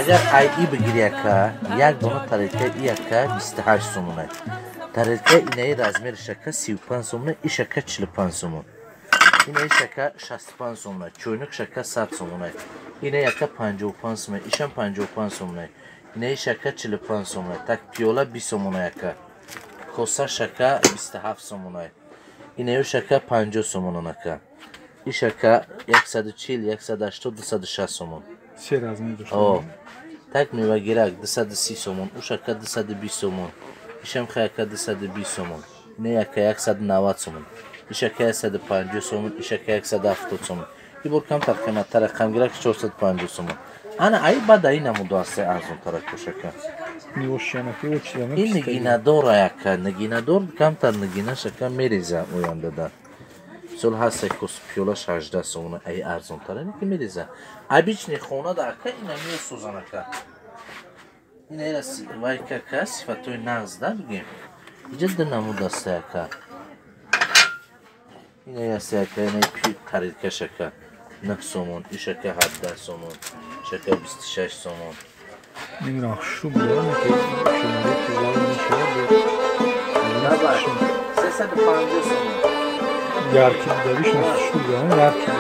اگر ای بگیری که یک دونه طریقه ای که 28 سومونه طریقه اینه رزمیر شکه 35 سومونه ای شکه 45 سومون اینه شکه 65 سومونه چوینک شکه 100 سومونه اینه یکه 55 سومونه ایشم 55 سومونه اینه شکه 45 سومونه تک پیوله 20 سومونه یکه کوسه شکه 27 سومونه اینه شکه 50 سومونه نکه این شکه 140 180 260 سومون سه رزمیر داشته تک میوه گیرک 230 سومون او شکه 220 سومون ایشم خیکه 220 سومون اینه یکه 190 سومون این شکه 150 سومون این شکه 170 سومون این بور کم تر قیمت تر رقم گیرک 450 سومون انا ای بعد ای نموده است ارزون تر شکه این نگینه داره یکه نگینه دار کم تر نگینه شکه میریزه اوینده ده سال هست کس پیولش 18 سومونه ای ارزون تره اینه که میریزه ای بیچنی خونه ده که اینه میو سوزانه که اینه ایره وای که صفتوی نغز ده بگیم جد نمود است که اینه ایره که اینه پی خرید که شکه 9 سومون این شکه 17 سومون شکه 26 سومون این را شروع بیانه که شماره پیولای میشه نباید 350 سومون yarki deviş nasıl şu yani yarki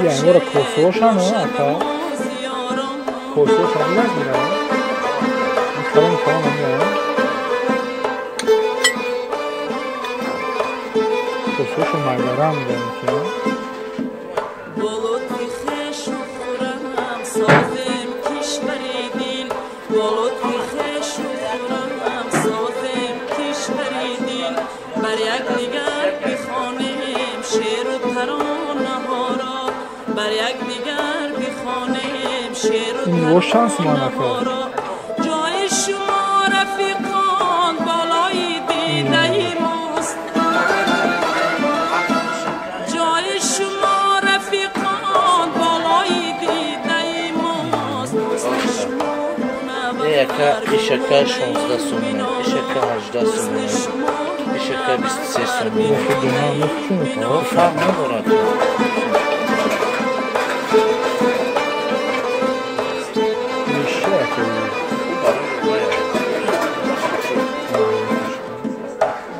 Yani orada Kosovo şanı hatta. Kosovo şanı biraz mı ya? Tamam ya. Kosovo şanı maylara mı demek ya? این روشن سمانه جای شما رفیقان بالای دیده ماست جای شما رفیقان بالای دیده ماست یکا ایشکا 16 سومونه ایشکا 18 سومونه ایشکا 23 سومونه فرق ندارد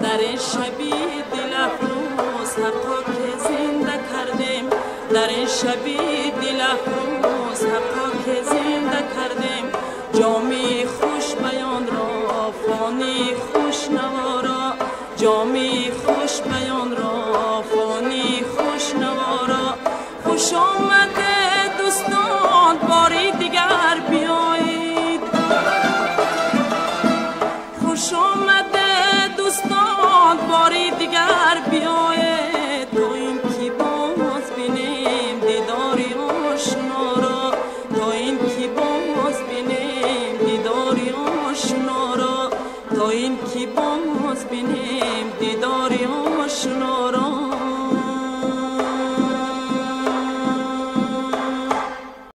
در این شبی دل افروز حقا که زنده کردیم در این شبی دل افروز حقا که زنده کردیم جامی